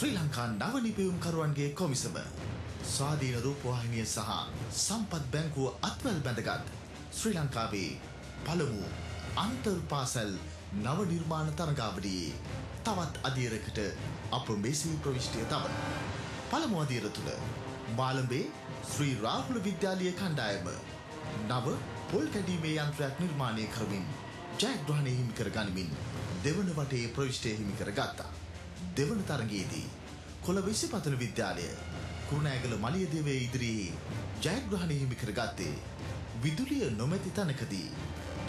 ශ්‍රී ලංකා නව නිපැයුම්කරුවන්ගේ කොමිසම ස්වාධීන රූපවාහිනිය සහ සම්පත් බැංකුව අත්වැල් බැඳගත් ශ්‍රී ලංකාවේ පළමු අන්තර් පාසල් නව නිර්මාණ තරගාවලියේ තවත් අදියරකට අප මෙසේ ප්‍රවිෂ්ටිය තබන. පළමු අදියර තුළ මාළඹේ ශ්‍රී රාහුල විද්‍යාලීය කණ්ඩායම නව පොල් කැඩීමේ යන්ත්‍රයක් නිර්මාණය කරමින් ජයග්‍රහණය හිමි කර ගනිමින් දෙවන වටේ ප්‍රවිෂ්ටය හිමි කර ගත්තා. දෙවන තරගයේදී කොළඹ පතන විද්‍යාලය කුරුණෑගල මලියදේවේ ඉදිරියේ ජයග්‍රහණය හිමි කරගත්තේ විදුලිය නොමැති තැනකදී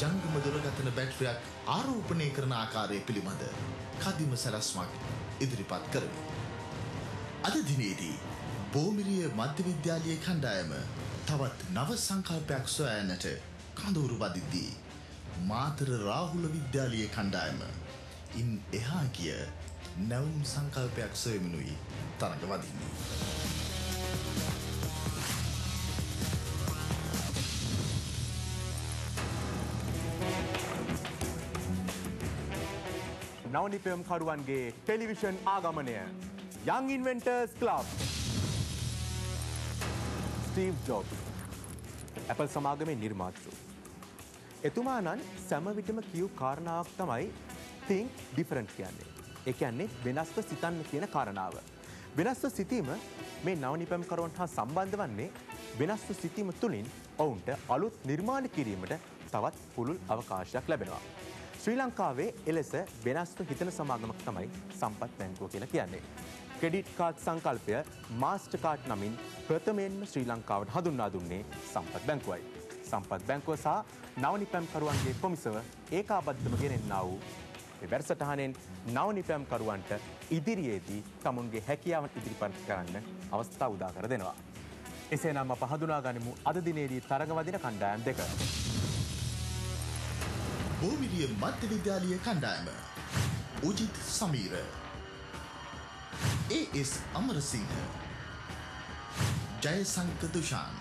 ජංගම දුරකථන බැටරියක් ආරෝපණය කරන ආකාරය පිළිබඳ කදිම සැලැස්මක් ඉදිරිපත් කරමි. අද දිනේදී බෝමිරිය මධ්‍ය විද්‍යාලීය කණ්ඩායම තවත් නව සංකල්පයක් සොයන්නට කඳවුරු වදිද්දී මාතර රාහුල විද්‍යාලීය කණ්ඩායම ඉන් එහා ගිය නැවුම් සංකල්පයක් සොයමිනුයි තරඟ වදින්නේ. නවනිපැයුම්කරුවන්ගේ ටෙලිවිෂන් ආගමනය Young Inventors Club. Steve Jobs Apple සමාගමේ නිර්මාතෘ. එතුමා නම් සෑම විටම කියු කාරණාවක් තමයි think different කියන්නේ. ඒ කියන්නේ වෙනස්ව සිතන්න කියන කාරණාව. වෙනස්ව සිතීම මේ නවනිපැයුම්කරුවන් හා සම්බන්ධ වන්නේ වෙනස්ව සිතීම තුළින් ඔවුන්ට අලුත් නිර්මාණ කිරීමට තවත් පුළුල් අවකාශයක් ලැබෙනවා. ශ්‍රී ලංකාවේ එලෙස වෙනස්ව හිතන සමාගමක් තමයි සම්පත් බැංකුව කියලා කියන්නේ. ක්‍රෙඩිට් කාඩ් සංකල්පය මාස්ටර් කාඩ් නමින් ප්‍රථමයෙන්ම ශ්‍රී ලංකාවට හඳුන්වා දුන්නේ සම්පත් බැංකුවයි. සම්පත් බැංකුව සහ නවනිපැයුම්කරුවන්ගේ කොමිසම ඒකාබද්ධව ගෙනෙන්නා වූ මේ වැඩසටහනෙන් නවනිපැයුම්කරුවන්ට ඉදිරියේදී තමුන්ගේ හැකියාවන් ඉදිරිපත් කරන්න අවස්ථාව උදා කර දෙනවා. එසේනම් අප හඳුනා ගනිමු අද දිනේදී තරඟ වදින කණ්ඩායම් දෙක. බෝමිරිය මධ්‍ය විද්‍යාලීය කණ්ඩායම උජිත් සමීර, AS අමරසිංහ, ජයසංක දුෂාන්,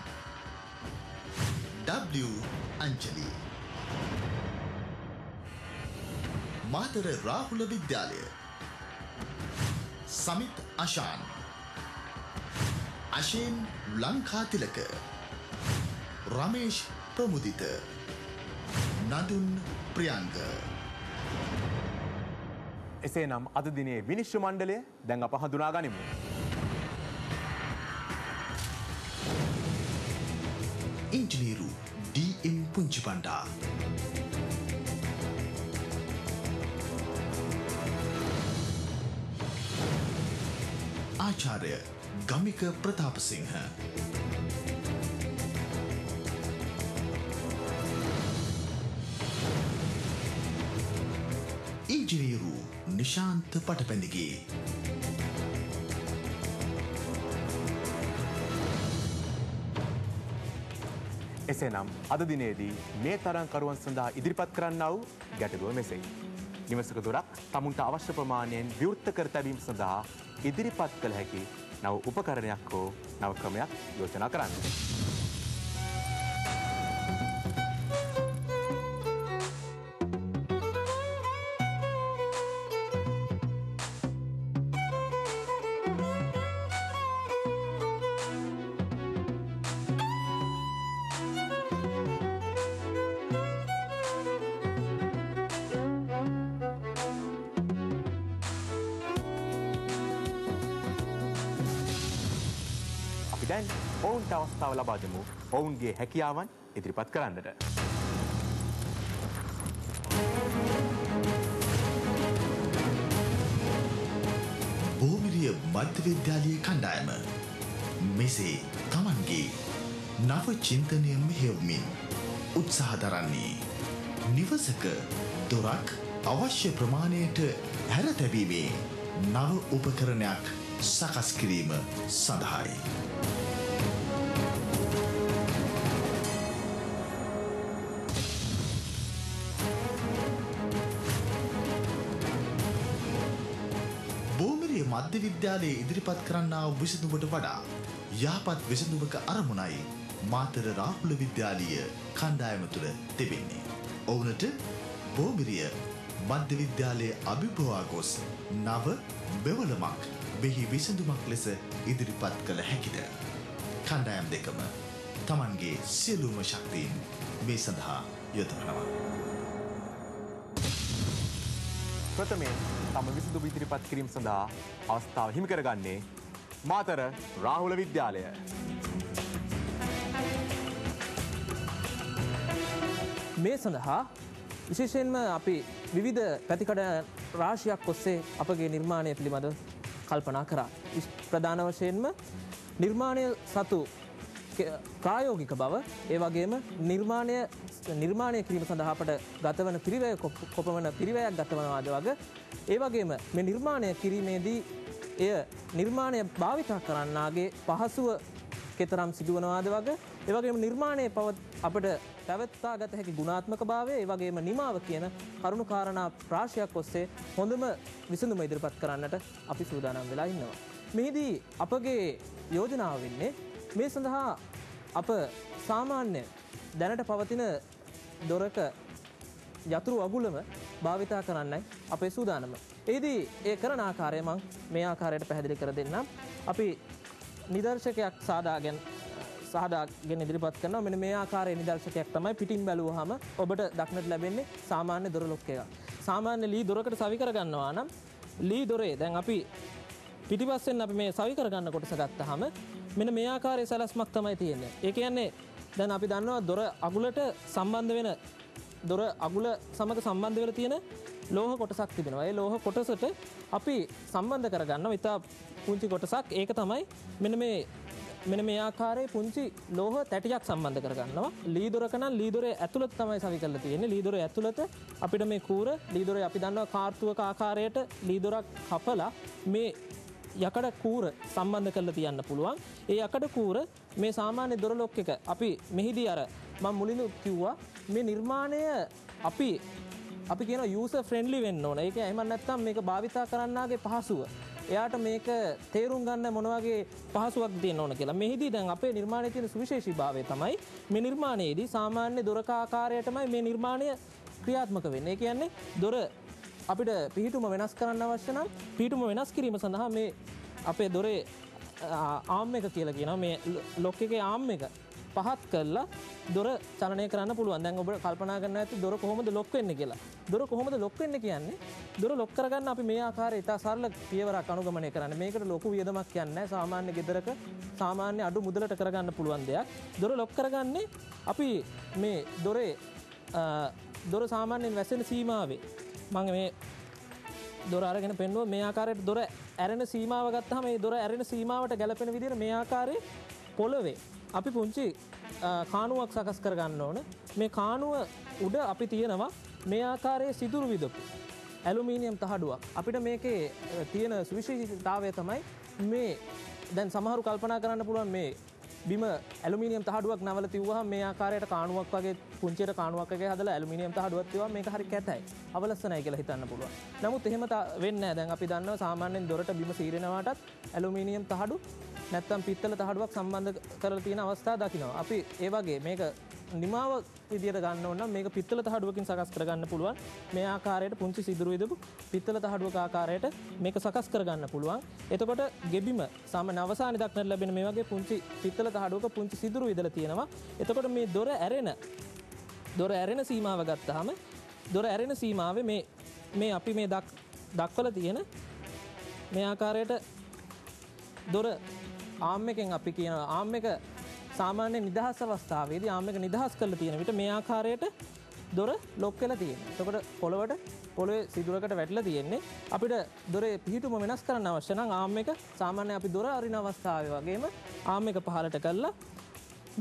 W අංජලි. මාතර රාහුල විද්‍යාලය සමිත් අශාන්, අශේන් ලංකාතිලක, රමේෂ් ප්‍රමුදිත, නදුන් ප්‍රියංග. එසේනම් අද දිනේ විනිශ්චය මණ්ඩලය දැන් අප හඳුනා ගනිමු. ඉංජිනේරු DM පුංචිපණ්ඩා, ආචාර්ය ගමික ප්‍රතාපසිංහ, ඉංජිනේරු නිශාන්ත පටපැඳිගේ, එසේනම් අද දිනේදී මේ තරඟකරුවන් සඳහා ඉදිරිපත් කරන්නා වූ ගැටලුව මෙසේයි. නිවසක දොරක් තමුන්ට අවශ්‍ය ප්‍රමාණයෙන් විවෘත කර තැබීම සඳහා ඉදිරිපත් කළ හැකි නව උපකරණයක් හෝ නව ක්‍රමයක් යෝජනා කරන්න. දැන් ඔවුන්ට අවස්ථාව ලබා දෙමු ඔවුන්ගේ හැකියාවන් ඉදිරිපත් කරන්නට. බෝමිරිය මධ්‍ය විද්‍යාලීය කණ්ඩායම මෙසේ තමන්ගේ නව චින්තනය මෙහෙයවමින් උත්සාහ දරන්නේ නිවසක දොරක් අවශ්‍ය ප්‍රමාණයට හැර තැබීමේ නව උපකරණයක් සකස් කිරීම සඳහායි. බෝමිරිය මධ්‍ය විද්‍යාලයේ ඉදිරිපත් කරන්නා වූ විසඳුමට වඩා යහපත් විසඳුමක අරමුණයි මාතර රාහුල විද්‍යාලීය කණ්ඩායම තුළ තිබෙන්නේ. ඔවුනට බෝමිරිය මධ්‍ය විද්‍යාලයේ අභිභවා ගොස් නව මෙවලමක් මෙහි විසඳුමක් ලෙස ඉදිරිපත් කළ හැකිද? කණ්ඩායම් දෙකම තමන්ගේ සියලුම ශක්තියින් මේ සඳහා යොදවනවා. ප්‍රථමයෙන් තම විසඳුම ඉදිරිපත් කිරීම සඳහා අවස්ථාව හිමි කරගන්නේ මාතර රාහුල විද්‍යාලය. මේ සඳහා විශේෂයෙන්ම අපි විවිධ පැතිකඩ රාශියක් ඔස්සේ අපගේ නිර්මාණය පිළිබඳව කල්පනා කරා. ප්‍රධාන වශයෙන්ම නිර්මාණය සතු ප්‍රායෝගික බව, ඒ වගේම නිර්මාණය කිරීම සඳහා අපට ගතවන පිරිවැය කොපමණ පිරිවැයක් ගතවනවාද වගේ, ඒ වගේම මේ නිර්මාණය කිරීමේදී එය නිර්මාණය භාවිතා කරන්නාගේ පහසුව කෙතරම් සිදුවනවාද වගේ, ඒ වගේම නිර්මාණයේ අපට පැවැත්වා ගත හැකි ගුණාත්මක භාවය, ඒ වගේම නිමාව කියන කරුණු කාරණා රාශියක් ඔස්සේ හොඳම විසඳුම ඉදිරිපත් කරන්නට අපි සූදානම් වෙලා ඉන්නවා. මෙහිදී අපගේ යෝජනාව වෙන්නේ මේ සඳහා අප සාමාන්‍ය දැනට පවතින දොරක යතුරු අගුලම භාවිතා කරන්නයි අපේ සූදානම. එහිදී ඒ කරන ආකාරය මම මේ ආකාරයට පැහැදිලි කර දෙන්නම්. අපි නිදර්ශකයක් සාදාගෙන ඉදිරිපත් කරනවා. මෙන්න මේ ආකාරයේ නිදර්ශකයක් තමයි පිටින් බැලුවාම ඔබට දක්නට ලැබෙන්නේ සාමාන්‍ය දොර ලොක් එකක්. සාමාන්‍ය ලී දොරකට සවි කරගන්නවා නම් ලී දොරේ දැන් අපි පිටිපස්සෙන් අපි මේ සවි කරගන්න කොටස ගත්තාම මෙන්න මේ ආකාරයේ සැලැස්මක් තමයි තියෙන්නේ. ඒ කියන්නේ දැන් අපි දන්නවා දොර අගුලට සම්බන්ධ වෙන දොර අගුල සමග සම්බන්ධ වෙලා තියෙන ලෝහ කොටසක් තිබෙනවා. ඒ ලෝහ කොටසට අපි සම්බන්ධ කරගන්නවා ඉතා පුංචි කොටසක්. ඒක තමයි මෙන්න මේ ආකාරයේ පුංචි ලෝහ තැටියක් සම්බන්ධ කරගන්නවා. ලී දොරක නම් ලී දොරේ ඇතුළත තමයි සවි කරලා තියෙන්නේ. ලී දොරේ ඇතුළත අපිට මේ කූර ලී දොරේ අපි දන්නවා කාර්තුවක ආකාරයට ලී දොරක් කපලා මේ යකඩ කූර සම්බන්ධ කරලා තියන්න පුළුවන්. ඒ යකඩ කූර මේ සාමාන්‍ය දොර ලොක් එක අපි මෙහිදී අර මම මුලින්ම කිව්වා මේ නිර්මාණය අපි කියන යූසර් ෆ්‍රෙන්ඩ්ලි වෙන්න ඕන. ඒක එහෙම නැත්නම් මේක භාවිතා කරන්නාගේ පහසුව. එයාට මේක තේරුම් ගන්න මොන වගේ පහසුවක් දෙන්න ඕන කියලා. මෙහිදී දැන් අපේ නිර්මාණයේ තියෙන සුවිශේෂීභාවය තමයි මේ නිර්මාණයේදී සාමාන්‍ය දොරක ආකාරයටමයි මේ නිර්මාණය ක්‍රියාත්මක වෙන්නේ. ඒ කියන්නේ දොර අපිට පිහිටුම වෙනස් කරන්න අවශ්‍ය නම් පිහිටුම වෙනස් කිරීම සඳහා මේ අපේ දොරේ ආම් එක කියලා කියනවා. මේ ලොක් එකේ ආම් එක පහත් කරලා දොර චලනය කරන්න පුළුවන්. දැන් ඔබ කල්පනා කරන්න ඇති දොර කොහොමද ලොක් වෙන්නේ කියලා. දොර කොහොමද ලොක් වෙන්නේ කියන්නේ දොර ලොක් කරගන්න අපි මේ ආකාරයේ ඉතා සරල පියවරක් අනුගමනය කරන්නේ. මේකට ලොකු වියදමක් යන්නේ නැහැ. සාමාන්‍ය ගෙදරක සාමාන්‍ය අඩු මුදලට කරගන්න පුළුවන් දෙයක්. දොර ලොක් කරගන්නේ අපි මේ දොර සාමාන්‍යයෙන් වැසෙන සීමාවේ මම මේ දොර අරගෙන පෙන්නුවා. මේ ආකාරයට දොර ඇරෙන සීමාව ගත්තාම මේ දොර ඇරෙන සීමාවට ගැලපෙන විදිහට මේ ආකාරයේ පොළවේ අපි පුංචි කාණුවක් සකස් කර ගන්න ඕන. මේ කාණුව උඩ අපි තියෙනවා මේ ආකාරයේ සිදුරු විදපු ඇලුමිනියම් තහඩුවක්. අපිට මේකේ තියෙන සුවිශේෂීතාවය තමයි මේ දැන් සමහරු කල්පනා කරන්න පුළුවන් මේ බිම ඇලුමිනියම් තහඩුවක් නවල තියුවාම මේ ආකාරයට කාණුවක් වගේ පුංචියට කාණුවක් වගේ හදලා ඇලුමිනියම් තහඩුවක් තියුවාම මේක හරි කැතයි. අවලස්සනයි කියලා හිතන්න පුළුවන්. නමුත් එහෙම වෙන්නේ නැහැ. දැන් අපි දන්නවා සාමාන්‍යයෙන් දොරට බිම සීරනවාටත් ඇලුමිනියම් තහඩු නැත්තම් පිත්තල තහඩුවක් සම්බන්ධ කරලා තියෙන අවස්ථා දකිනවා. අපි ඒ වගේ මේක නිමාව විදියට ගන්න ඕන නම් මේක පිත්තල තහඩුවකින් සකස් කරගන්න පුළුවන්. මේ ආකාරයට පුංචි සිදුරු විදපු පිත්තල තහඩුවක ආකාරයට මේක සකස් කරගන්න පුළුවන්. එතකොට ගෙබිම සාමාන්‍ය අවසානයේ දක්නට ලැබෙන මේ වගේ පුංචි පිත්තල තහඩුවක පුංචි සිදුරු විදලා තියෙනවා. එතකොට මේ දොර ඇරෙන සීමාව ගත්තාම දොර ඇරෙන සීමාවේ මේ අපි මේ දක්වලා තියෙන මේ ආකාරයට දොර ආම් එකෙන් අපි කියන ආම් එක සාමාන්‍ය නිදහස් අවස්ථාවේදී ආම් එක නිදහස් කරලා තියෙන විට මේ ආකාරයට දොර ලොක් වෙලා තියෙනවා. එතකොට පොළවේ සිදුරකට වැටලා තියෙන්නේ. අපිට දොරේ පිහිටුම වෙනස් කරන්න අවශ්‍ය නම් ආම් එක සාමාන්‍ය අපි දොර අරින අවස්ථාවේ වගේම ආම් එක පහළට කරලා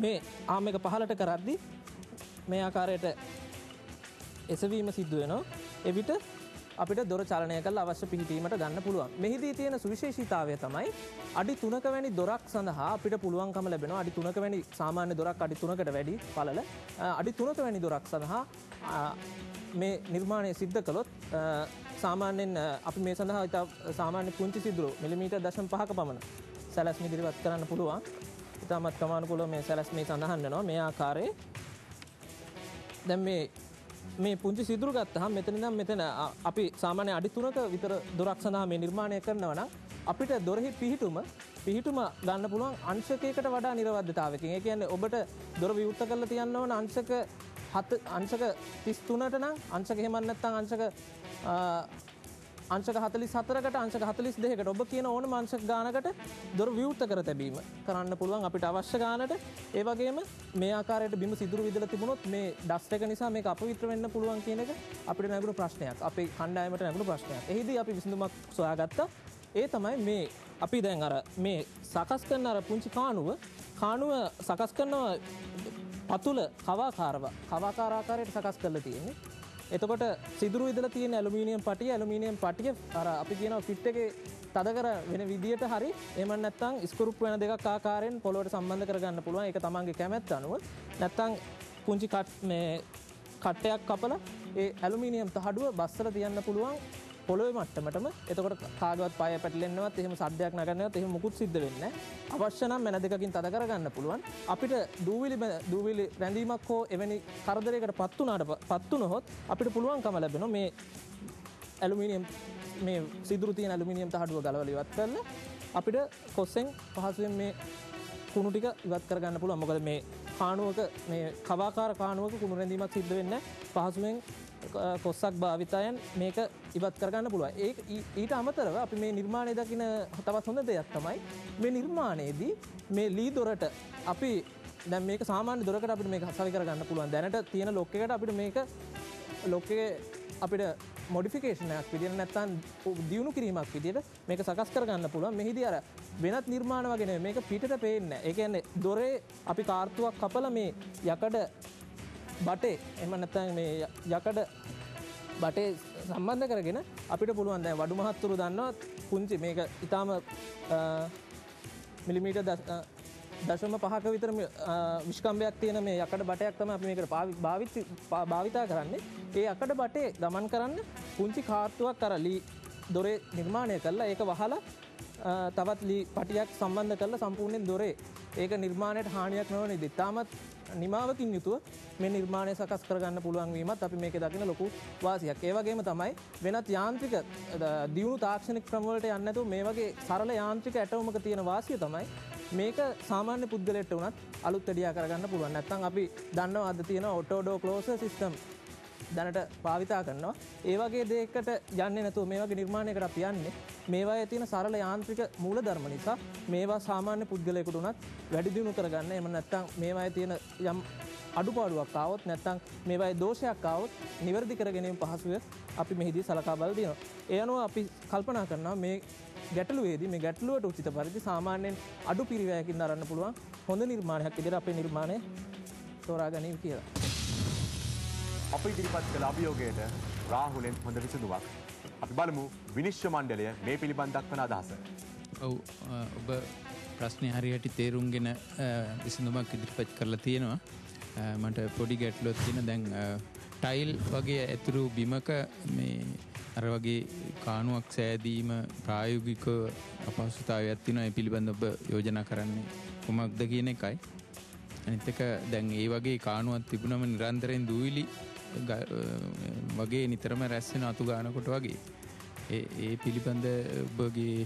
මේ ආම් එක පහළට කරද්දී මේ ආකාරයට එසවීම සිද්ධ වෙනවා. එවිට අපිට දොර චලනය කරලා අවශ්‍ය පිහිටීමට ගන්න පුළුවන්. මෙහිදී තියෙන සුවිශේෂීතාවය තමයි අඩි 3ක වැනි දොරක් සඳහා අපිට පුළුවන්කම ලැබෙනවා. අඩි 3ක වැනි සාමාන්‍ය දොරක් අඩි 3කට වැඩි පළල අඩි 3ක වැනි දොරක් සඳහා මේ නිර්මාණය සිද්ධ කළොත් සාමාන්‍යයෙන් අපි මේ සඳහා ඉතා සාමාන්‍ය පුංචි සිදුරු මිලිමීටර් 0.5ක පමණ සැලැස්ම ඉදිරිපත් කරන්න පුළුවන්. ඉතාමත් ක්‍රමානුකූලව මේ සැලැස්මේ සඳහන් වෙනවා මේ ආකාරයේ. දැන් මේ පුංචි සිදුරු ගත්තහම මෙතන අපි සාමාන්‍ය අඩි 3ක විතර දොරක් සඳහා මේ නිර්මාණය කරනවා නම් අපිට දොරෙහි පිහිටුම ගන්න පුළුවන් අංශකයකට වඩා නිරවද්‍යතාවකින්. ඒ කියන්නේ ඔබට දොර විවෘත කරලා තියන්න ඕන අංශක 33ට නම් අංශක එහෙම නැත්නම් අංශක 44කට අංශක 42කට ඔබ කියන ඕනම අංශක ගානකට දොර විවෘත කර තැබීම කරන්න පුළුවන් අපිට අවශ්‍ය ගානට. ඒ වගේම මේ ආකාරයට බිම සිදුරු විදලා තිබුණොත් මේ ඩස්ට් එක නිසා මේක අපවිත්‍ර වෙන්න පුළුවන් කියන එක අපිට නැගුණු ප්‍රශ්නයක්. අපේ කණ්ඩායමට නැගුණු ප්‍රශ්නයක්. එහිදී අපි විසඳුමක් සොයාගත්තා. ඒ තමයි මේ අපි දැන් අර මේ සකස් කරන අර පුංචි කාණුව සකස් කරනවා පතුල කවාකාර ආකාරයට සකස් කරලා තියෙන්නේ. එතකොට සිදුරු විදලා තියෙන ඇලුමිනියම් පටිය අර අපි කියනවා ෆිට් එකේ තද කර වෙන විදියට හරි එහෙම නැත්නම් ස්ක්‍රූප් වෙන දෙකක් ආකාරයෙන් පොළොවට සම්බන්ධ කරගන්න පුළුවන්. ඒක තමන්ගේ කැමැත්ත අනුව. නැත්නම් පුංචි කට්ටයක් කපලා ඒ ඇලුමිනියම් තහඩුව බස්සලා තියන්න පුළුවන් පොළොවේ මට්ටමටම. එතකොට කාගවත් පාය පැටලෙන්නවත් එහෙම සද්දයක් නගන්නවත් එහෙම මුකුත් සිද්ධ වෙන්නේ නැහැ. අවශ්‍ය නම් මැන දෙකකින් තද කරගන්න පුළුවන්. අපිට දූවිලි රැඳීමක් හෝ එවැනි කරදරයකට පත් වුණොත් අපිට පුළුවන්කම ලැබෙනවා මේ ඇලුමිනියම් මේ සිදුරු තියෙන ඇලුමිනියම් තහඩුව ගලවලා ඉවත් කරලා අපිට කොස්සෙන් පහසුවෙන් මේ කුණු ටික ඉවත් කරගන්න පුළුවන්. මොකද මේ කාණුවක මේ කවාකාර කාණුවක කුණු රැඳීමක් සිද්ධ වෙන්නේ පහසුවෙන් කොස්සක් භාවිතයන් මේක ඉවත් කරගන්න පුළුවන්. ඊට අමතරව අපි මේ නිර්මාණය දකින තවත් හොඳ දෙයක් තමයි මේ නිර්මාණයේදී මේ ලී දොරට අපි දැන් මේක සාමාන්‍ය දොරකට අපිට මේක සවි කරගන්න පුළුවන්. දැනට තියෙන ලොක් එකට අපිට මේක ලොක් එකේ අපිට මොඩිෆිකේෂන් එකක් විදියට නැත්නම් දියුණු කිරීමක් විදියට මේක සකස් කරගන්න පුළුවන්. මෙහිදී අර වෙනත් නිර්මාණ වගේ නෙවෙයි මේක පිටට පේන්නේ නැහැ. ඒ කියන්නේ දොරේ අපි කාර්තුවක් කපලා මේ යකඩ බටේ එහෙම නැත්නම් මේ යකඩ බටේ සම්බන්ධ කරගෙන අපිට පුළුවන් දැන් වඩු මහත්තුරු දන්නවා පුංචි මේක ඊටාම මිලිමීටර් 0.5ක විතර විස්කම්බයක් තියෙන මේ යකඩ බටයක් තමයි අපි මේකට භාවිතා කරන්නේ. ඒ යකඩ බටේ ගමන් කරන්න පුංචි කාර්තුවක් අර ලී දොරේ නිර්මාණය කරලා ඒක වහලා තවත් ලී පටියක් සම්බන්ධ කරලා සම්පූර්ණයෙන් දොරේ ඒක නිර්මාණයට හානියක් නොවන විදිහට තාමත් නිමාවකින් යුතුව මේ නිර්මාණය සකස් කරගන්න පුළුවන් වීමත් අපි මේකේ දකින ලොකු වාසියක්. ඒ වගේම තමයි වෙනත් යාන්ත්‍රික දියුණු තාක්ෂණික ක්‍රම වලට යන්නේ නැතුව මේ වගේ සරල යාන්ත්‍රික ඇටවුමක තියෙන වාසිය තමයි මේක සාමාන්‍ය පුද්ගලයෙක්ට උනත් අලුත් වැඩියා කරගන්න පුළුවන්. නැත්නම් අපි දන්නවා අද තියෙන ඔටෝ ඩෝ ක්ලෝසර් සිස්ටම් දැනට භාවිතා කරනවා. ඒ වගේ දෙයකට යන්නේ නැතුව මේ වගේ නිර්මාණයකට අපි යන්නේ මේවායේ තියෙන සරල යාන්ත්‍රික මූලධර්ම නිසා මේවා සාමාන්‍ය පුද්ගලයෙකුට උනත් වැඩි දියුණු කරගන්න. එහෙම නැත්නම් මේවායේ තියෙන යම් අඩුපාඩුවක් ආවොත් නැත්නම් මේවායේ දෝෂයක් ආවොත් නිවැරදි කර ගැනීම පහසුව අපි මෙහිදී සලකා බලලා තියෙනවා. ඒ අනුව අපි කල්පනා කරනවා මේ ගැටලුවේදී මේ ගැටලුවට උචිත පරිදි සාමාන්‍යයෙන් අඩු පිරිවැයකින් දරන්න පුළුවන් හොඳ නිර්මාණයක් විදිහට අපේ නිර්මාණය තෝරා ගැනීම කියලා. අප ඉදිරිපත් කළ අභියෝගයට රාහුලෙන් හොඳ විසඳුමක්. අපි බලමු විනිශ්චය මණ්ඩලය මේ පිළිබඳ දක්වන අදහස. ඔව් ඔබ ප්‍රශ්නය හරියට තේරුම්ගෙන විසඳුමක් ඉදිරිපත් කරලා තියෙනවා. මට පොඩි ගැටලුවක් තියෙන දැන් ටයිල් වගේ ඇතුළු බිමක මේ අර වගේ කාණුවක් සෑදීම ප්‍රායෝගික අපහසුතාවයක් තියෙනවා. ඒ පිළිබඳව ඔබ යෝජනා කරන්නේ කොහොමද කියන එකයි. අනිත් එක දැන් ඒ වගේ කාණුවක් තිබුණම නිරන්තරයෙන් දූවිලි වගේ නිතරම රැස් වෙන අතු ගන්නකොට වගේ ඒ පිළිබඳ ඔබගේ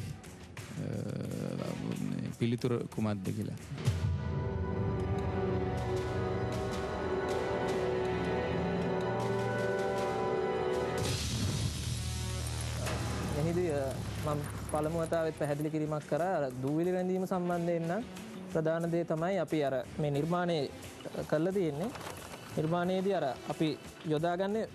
පිළිතුර කුමක්ද කියලා. මෙහිදී මම පළමු වතාවෙත් පැහැදිලි කිරීමක් කරා දූවිලි රැඳීම සම්බන්ධයෙන් නම් ප්‍රධාන දේ තමයි අපි අර මේ නිර්මාණය කරලා තියෙන්නේ. නිර්මාණයේදී අර අපි යොදාගන්නේ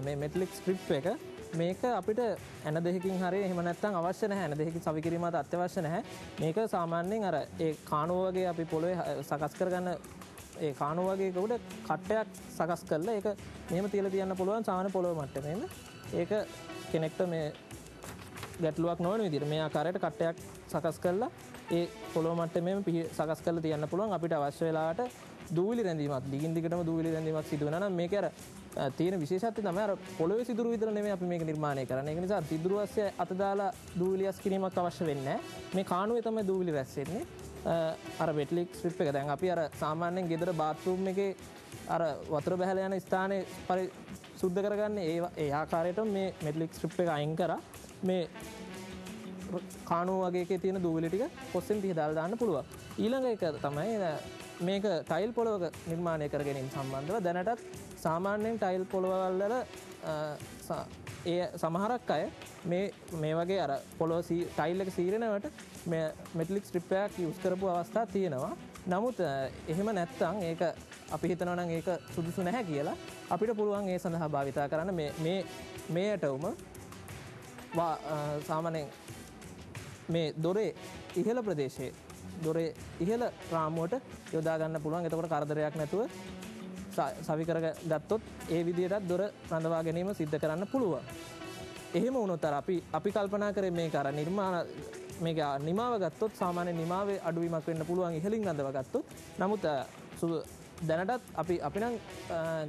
මේ මෙටලික් ස්ට්‍රිප් එක මේක අපිට ඇන දෙකකින් හරි එහෙම නැත්නම් අවශ්‍ය නැහැ. ඇන දෙකකින් සවි කිරීමට අත්‍යවශ්‍ය නැහැ. මේක සාමාන්‍යයෙන් අර ඒ කාණුව වගේ අපි පොළවේ සකස් කරගන්න ඒ කාණුව වගේ උඩ කට්ටයක් සකස් කරලා ඒක මෙහෙම තියලා තියන්න පුළුවන් සාමාන්‍ය පොළොව මට්ටමේම. ඒක කෙනෙක්ට මේ ගැටලුවක් නොවන විදිහට මේ ආකාරයට කට්ටයක් සකස් කරලා ඒ පොළොව මට්ටමේම සකස් කරලා තියන්න පුළුවන්. අපිට අවශ්‍ය වෙලාවට දූවිලි රැඳීමක් දිගින් දිගටම දූවිලි රැඳීමක් සිදු වෙනවා නම් මේක අර තියෙන විශේෂත්වය තමයි අර පොළොවේ සිදුරු විතර නෙමෙයි අපි මේක නිර්මාණය කරන්නේ. ඒක නිසා සිදුරු ඇස්සේ අත දාලා දූවිලි ඇස් කිරීමක් අවශ්‍ය වෙන්නේ නැහැ. මේ කාණුවේ තමයි දූවිලි රැස් වෙන්නේ. අර මෙටලික් ස්ට්‍රිප් එක දැන් අපි අර සාමාන්‍යයෙන් ගෙදර බාත්රූම් එකේ අර වතුර බහැලා යන ස්ථානයේ සුද්ධ කරගන්නේ ඒ ආකාරයට මේ මෙටලික් ස්ට්‍රිප් එක අයින් කරා මේ කානුව වගේ තියෙන දූවිලි ටික කොස්සෙන් ටික දාලා දාන්න පුළුවන්. ඊළඟ එක තමයි මේක ටයිල් පොළවක නිර්මාණය කර ගැනීම සම්බන්ධව දැනටත් සාමාන්‍යයෙන් ටයිල් පොළවල් වල ඒ සමහරක් අය මේ වගේ අර පොළොව ටයිල් එක සීරනවට මෙටලික් ස්ට්‍රිප් එකක් යූස් කරපු අවස්ථා තියෙනවා. නමුත් එහෙම නැත්තම් ඒක අපි හිතනවා නම් ඒක සුදුසු නැහැ කියලා අපිට පුළුවන් ඒ සඳහා භාවිතා කරන්න මේට උම සාමාන්‍යයෙන් මේ දොරේ ඉහළ ප්‍රදේශයේ දොරේ ඉහළ රාමුවට යොදා ගන්න පුළුවන්. එතකොට කරදරයක් නැතුව සවි කරගත්තොත් ඒ විදිහටත් දොර රඳවා ගැනීම සිද්ධ කරන්න පුළුවන්. එහෙම වුණොත් අර අපි කල්පනා කරේ මේක අර මේක නිමාව ගත්තොත් සාමාන්‍ය නිමාවේ අඩුවීමක් වෙන්න පුළුවන් ඉහළින් රඳව ගත්තොත්. නමුත් දැනටත් අපි නම්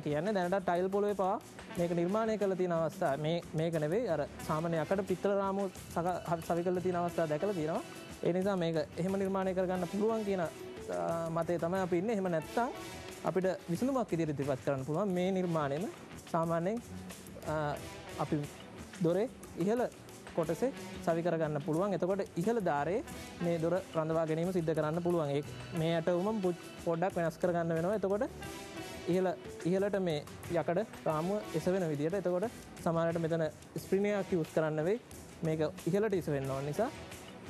කියන්නේ දැනටත් ටයිල් පොළවේ පවා මේක නිර්මාණය කරලා තියෙන අවස්ථා මේක නෙවෙයි අර සාමාන්‍ය යකඩ පිත්තල රාමුව සවි කරලා තියෙන අවස්ථා දැකලා තියෙනවා. ඒ නිසා මේක එහෙම නිර්මාණය කරගන්න පුළුවන් කියන මතය තමයි අපි ඉන්නේ. එහෙම නැත්තම් අපිට විසඳුමක් ඉදිරියට ඉදිරිපත් කරන්න පුළුවන් මේ නිර්මාණයම සාමාන්‍යයෙන් අපි දොරේ ඉහළ කොටසේ සවි කරගන්න පුළුවන්. එතකොට ඉහළ ධාරයේ මේ දොර රඳවා ගැනීම සිද්ධ කරන්න පුළුවන්. මේ ඇටවුම පොඩ්ඩක් වෙනස් කරගන්න වෙනවා. එතකොට ඉහළට මේ යකඩ රාමුව එසවෙන විදිහට. එතකොට සමහරවිට මෙතන ස්ප්‍රින් එකක් යූස් කරන්න වෙයි. මේක ඉහළට ඉසවෙන්න ඕන නිසා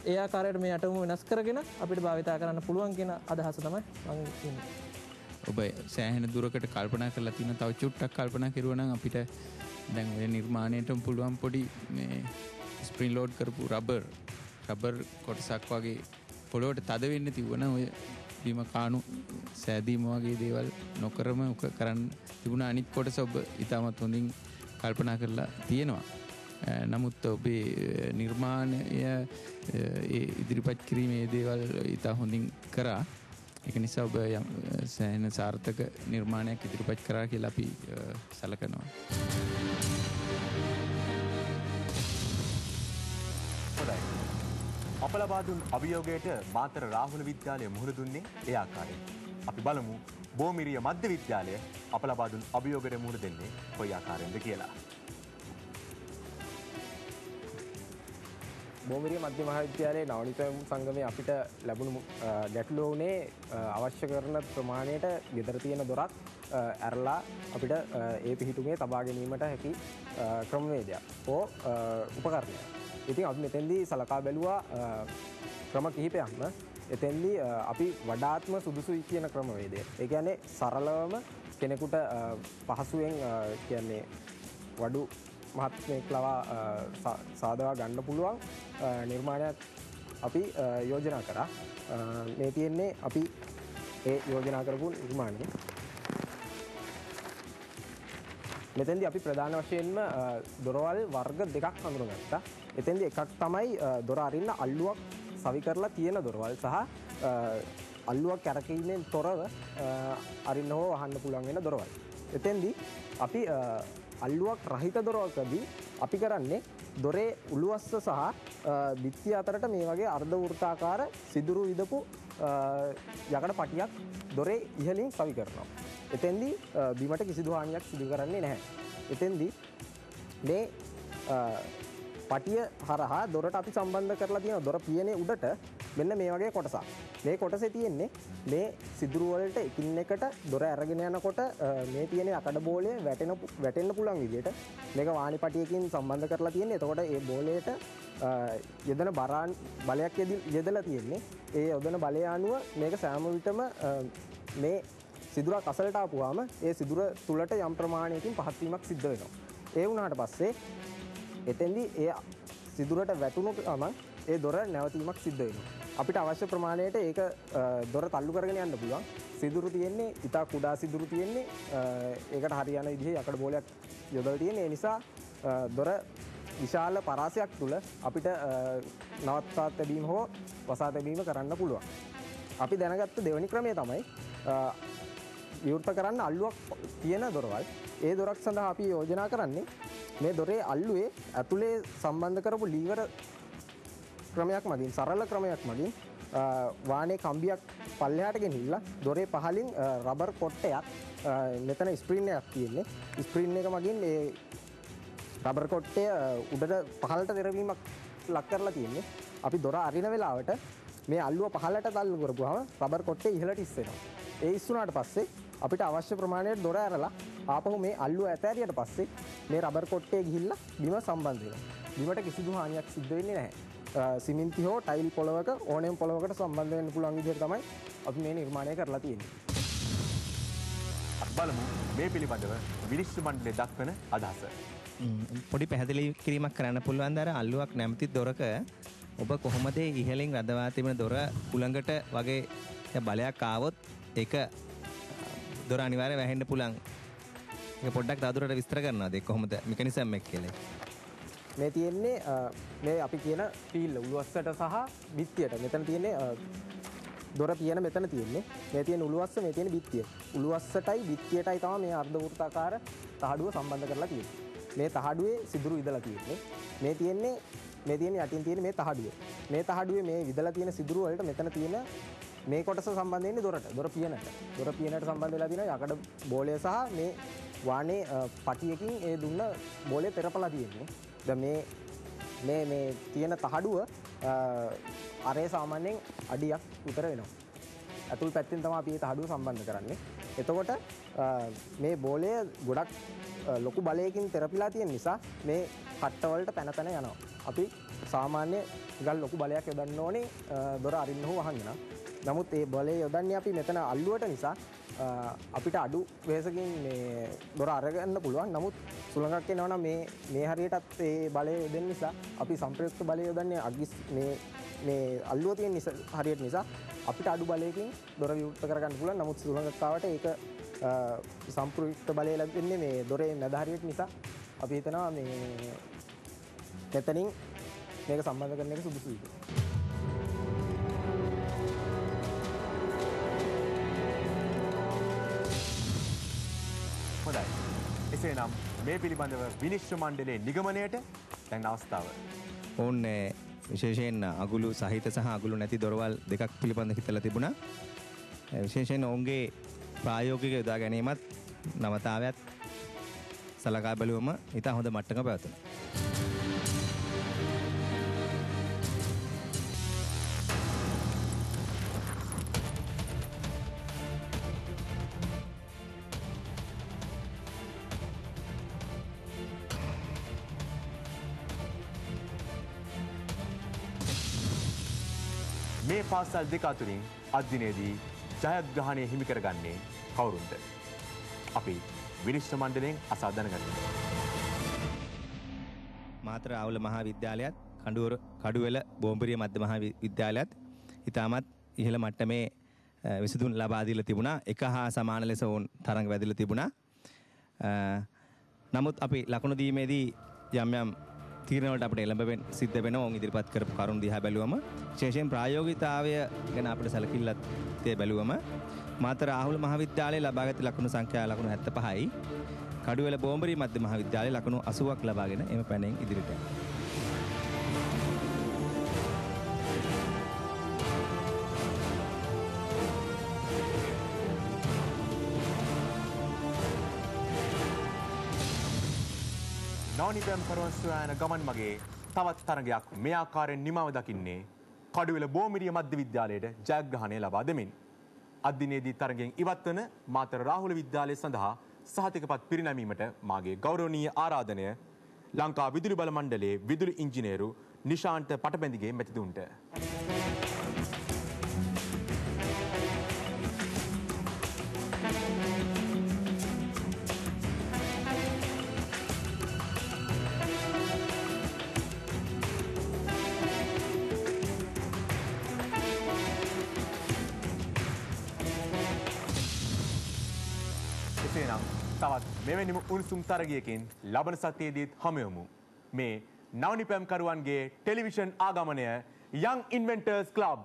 ඒ ආකාරයට මේ ඇටවුම වෙනස් කරගෙන අපිට භාවිතා කරන්න පුළුවන් කියන අදහස තමයි මම ඉන්නේ. ඔබ සෑහෙන දුරකට කල්පනා කරලා තියෙන තව චුට්ටක් කල්පනා කරුවා නම් අපිට දැන් ඔය නිර්මාණයටම පුළුවන් පොඩි මේ ස්ප්‍රින් ලෝඩ් කරපු රබර් කොටසක් වගේ පොළොවට තද වෙන්න තිබුණා. ඔය බිම කාණු සෑදීම වගේ දේවල් නොකරම කරන්න තිබුණා. අනිත් කොටස ඔබ ඉතාමත් හොඳින් කල්පනා කරලා තියෙනවා. නමුත් ඔබේ නිර්මාණය ඉදිරිපත් කිරීමේ දේවල් ඉතා හොඳින් කරා. ඒක නිසා ඔබ සෑහෙන සාර්ථක නිර්මාණයක් ඉදිරිපත් කරා කියලා අපි සැලකනවා. හොඳයි. අප ලබා දුන් අභියෝගයට මාතර රාහුල විද්‍යාලය මුහුණ දුන්නේ ඒ ආකාරයෙන්. අපි බලමු බෝමිරිය මධ්‍ය විද්‍යාලය අප ලබා දුන් අභියෝගයට මුහුණ දෙන්නේ කොයි ආකාරයෙන්ද කියලා. බෝමිරිය මධ්‍ය මහාවිද්‍යාලයේ නවනිත සංගමයේ අපිට ලැබුණු ගැටලුව උනේ අවශ්‍ය කරන ප්‍රමාණයට ගෙදර තියෙන දොරක් ඇරලා අපිට ඒ පිහිටුමේ තබා ගැනීමට හැකි ක්‍රමවේදයක් හෝ උපකරණයක්. ඉතින් අපි මෙතෙන්දී සලකා බැලුවා ක්‍රම කිහිපයක්ම. එතෙන්දී අපි වඩාත්ම සුදුසුයි කියන ක්‍රමවේදය. ඒ කියන්නේ සරලවම කෙනෙකුට පහසුවෙන් කියන්නේ වඩු මහත්මයෙක් ලවා සාදවා ගන්න පුළුවන් නිර්මාණයක් අපි යෝජනා කරා. මේ තියෙන්නේ අපි ඒ යෝජනා කරපු නිර්මාණය. මෙතෙන්දී අපි ප්‍රධාන වශයෙන්ම දොරවල් වර්ග දෙකක් හඳුනගත්තා. එතෙන්දී එකක් තමයි දොර අරින්න අල්ලුවක් සවි කරලා තියෙන දොරවල් සහ අල්ලුවක් කැරකීමෙන් තොරව අරින්න හෝ වහන්න පුළුවන් වෙන දොරවල්. එතෙන්දී අපි අල්ලුවක් රහිත දොරවල්කදී අපි කරන්නේ දොරේ උළුවස්ස සහ බිත්තිය අතරට මේ වගේ අර්ධ වෘත්තාකාර සිදුරු විදපු යකඩ පටියක් දොරේ ඉහළින් සවි කරනවා. එතෙන්දී බිමට කිසිදු හානියක් සිදු කරන්නේ නැහැ. එතෙන්දී මේ පටිය හරහා දොරට අපි සම්බන්ධ කරලා තියෙන දොර පියනේ උඩට මෙන්න මේ වගේ කොටසක්. මේ කොටසේ තියෙන්නේ මේ සිදුරු වලට එකින් එකට දොර අරගෙන යනකොට මේ තියෙන යකඩ බෝලය වැටෙන්න පුළුවන් විදිහට මේක වාණි පටියකින් සම්බන්ධ කරලා තියෙන්නේ. එතකොට ඒ බෝලයට යොදන බලයක් යෙදලා තියෙන්නේ. ඒ යොදන බලය අනුව මේක සෑම විටම මේ සිදුරක් අසලට ආපුවාම ඒ සිදුර තුලට යම් ප්‍රමාණයකින් පහත් වීමක් සිද්ධ වෙනවා. ඒ වුණාට පස්සේ එතෙන්දී ඒ සිදුරට වැටුණු ගමන් ඒ දොර නැවතීමක් සිද්ධ වෙනවා. අපිට අවශ්‍ය ප්‍රමාණයට ඒක දොර තල්ලු කරගෙන යන්න පුළුවන්. සිදුරු තියෙන්නේ ඉතා කුඩා සිදුරු තියෙන්නේ ඒකට හරියන විදිහේ යකඩ බෝලයක් යොදලා තියෙන්නේ. ඒ නිසා දොර විශාල පරාසයක් තුල අපිට නවත්වා තැබීම හෝ වසා තැබීම කරන්න පුළුවන්. අපි දැනගත්ත දෙවෙනි ක්‍රමය තමයි විවෘත කරන්න අල්ලුවක් තියෙන දොරවල්. ඒ දොරක් සඳහා අපි යෝජනා කරන්නේ මේ දොරේ අල්ලුවේ ඇතුලේ සම්බන්ධ කරපු ලීවර ක්‍රමයක් මගින් සරල ක්‍රමයක් මගින් වානේ කම්බියක් පල්ලෙහාට ගෙනිහිල්ලා දොරේ පහලින් රබර් කොට්ටයක් මෙතන ස්ප්‍රින් එකක් තියෙන්නේ. ස්ප්‍රින් එක මගින් ඒ රබර් කොට්ටය උඩට පහළට දෙරවීමක් ලක් කරලා තියෙන්නේ. අපි දොර අරින වෙලාවට මේ අල්ලුව පහළට තල්ලු කරපුවාම රබර් කොට්ටේ ඉහළට ඉස්සෙනවා. ඒ ඉස්සුනාට පස්සේ අපිට අවශ්‍ය ප්‍රමාණයට දොර ඇරලා ආපහු මේ අල්ලුව ඇතෑරියට පස්සේ මේ රබර් කොට්ටේ ගිහිල්ලා බිම සම්බන්ධ වෙනවා. බිමට කිසිදු හානියක් සිද්ධ වෙන්නේ නැහැ. සිමෙන්ති හෝ ටයිල් පොළවක ඕනෑම පොළවකට සම්බන්ධ වෙන්න පුළුවන් විදිහට තමයි අපි මේ නිර්මාණය කරලා තියෙන්නේ. බලමු මේ පිළිබඳව විනිශ්චය මණ්ඩලය දක්වන අදහස. පොඩි පැහැදිලි කිරීමක් කරන්න පුළුවන් දර අල්ලුවක් නැමති දොරක ඔබ කොහොමද ඉහළින් රඳවා තිබෙන දොර උලඟට වගේ බලයක් ආවොත් ඒක දොර අනිවාර්යයෙන් වැහෙන්න පුළුවන්. ඒක පොඩ්ඩක් තවදුරටත් විස්තර කරනවාද ඒක කොහොමද මෙකනිසම් එක කියලා? මේ තියෙන්නේ මේ අපි කියන පීල්ල උළුවස්සට සහ බිත්තියට. මෙතන තියෙන්නේ දොර පියන මෙතන තියෙන්නේ. මේ තියෙන උළුවස්ස මේ තියෙන බිත්තිය. උළුවස්සටයි බිත්තියටයි තමයි මේ අර්ධ වෘත්තාකාර තහඩුව සම්බන්ධ කරලා තියෙන්නේ. මේ තහඩුවේ සිදුරු විදලා තියෙන්නේ. මේ තියෙන්නේ යටින් තියෙන මේ තහඩුව. මේ තහඩුවේ මේ විදලා තියෙන සිදුරු වලට මෙතන තියෙන මේ කොටස සම්බන්ධ වෙන්නේ දොරට. දොර පියනට. දොර පියනට සම්බන්ධ වෙලා තියෙන යකඩ බෝලය සහ මේ වානේ පටියකින් ඒ දුන්න බෝලය තෙරපලා තියෙන්නේ. දැන් මේ තියෙන තහඩුව අරේ සාමාන්‍යයෙන් අඩියක් විතර වෙනවා. අතුල් පැත්තෙන් තමයි අපි මේ තහඩුව සම්බන්ධ කරන්නේ. එතකොට මේ බෝලය ගොඩක් ලොකු බලයකින් තෙරපිලා තියෙන නිසා මේ කට්ටවලට පැන යනවා. අපි සාමාන්‍ය ගල් ලොකු බලයක් යොදන්න ඕනේ දොර අරින්න හෝ වහන්න. නමුත් ඒ බලය යොදන්නේ අපි මෙතන අල්ලුවට නිසා අපිට අඩු වෙහසකින් මේ දොර අරගන්න පුළුවන්. නමුත් සුළඟක් එනවා නම් මේ හරියටත් ඒ බලය යොදන්න නිසා අපි සංප්‍රයුක්ත බලය යොදන්නේ අගිස් මේ අල්ලුව තියෙන නිසා හරියට නිසා අපිට අඩු බලයකින් දොර විවෘත කරගන්න පුළුවන්. නමුත් සුළඟක් ආවට ඒක සංප්‍රයුක්ත බලය ලැබෙන්නේ මේ දොරේ මැද හරියට නිසා අපි හිතනවා මේ මෙතනින් මේක සම්බන්ධ කරන එක සුදුසුයි කියලා. හොඳයි. එසේනම් මේ පිළිබඳව විනිශ්චය මණ්ඩලයේ නිගමනයට දැන් අවස්ථාව. ඕන්නේ විශේෂයෙන් අගුළු සහිත සහ අගුළු නැති දොරවල් දෙකක් පිළිබඳව හිතලා තිබුණා. විශේෂයෙන් ඔවුන්ගේ ප්‍රායෝගික යොදා ගැනීමත් නවතාවයත් සලකා බැලුවම ඉතා හොඳ මට්ටමක පැවතුණා. මේ පාසල් දෙක අතුරින් අද්දිනේදී ජයග්‍රහණය හිමි කරගන්නේ කවුරුන්ද? අපි විනිශ්චය මණ්ඩලයෙන් අසා දැනගනිමු. මාතර ආවුල මහා විද්‍යාලයත් කඩුවෙල බෝම්බිරිය මධ්‍ය මහා විද්‍යාලයත් ඉතාමත් ඉහළ මට්ටමේ විසඳුම් ලබා දීලා තිබුණා. එක හා සමාන ලෙස වුන් තරඟ වැදිලා තිබුණා. නමුත් අපි ලකුණු දීමේදී යම් තීරණ වලට අපිට එළඹෙන්න සිද්ධ වෙනවා. ඔවුන් ඉදිරිපත් කරපු කරුණු දිහා බැලුවම විශේෂයෙන් ප්‍රායෝගිකතාවය ගැන අපිට සැලකිල්ලත් තේ බැලුවම මාතර ආහුල මහාවිද්‍යාලයේ ලබාගත් ලකුණු සංඛ්‍යාව ලකුණු 75යි. කඩුවෙල බෝම්බිරිය මධ්‍ය මහාවිද්‍යාලයේ ලකුණු 80ක් ලබාගෙන එම පැනයෙන් ඉදිරියට යනවා. නවනිපැම් කරුවන් සොයා යන ගමන් මගේ තවත් තරගයක් මේ ආකාරයෙන් නිමව දකින්නේ කඩුවෙල බෝම්බිරිය මධ්‍ය විද්‍යාලයට ජයග්‍රහණය ලබා දෙමින්. අද්දිනේදී තරගයෙන් ඉවත් වන මාතර රාහුල විද්‍යාලය සඳහා සහතිකපත් පිරිනැමීමට මාගේ ගෞරවනීය ආරාධනය ලංකා විදුලි බල මණ්ඩලයේ විදුලි ඉංජිනේරු නිශාන්ත පටබැඳිගේ මැතිතුන්ට. තවත් මෙවැනිම උණුසුම් තරගයකින් ලබන සතියේදීත් හමුවෙමු. මේ නවනිපැම් කරුවන්ගේ ටෙලිවිෂන් ආගමනය Young Inventors Club.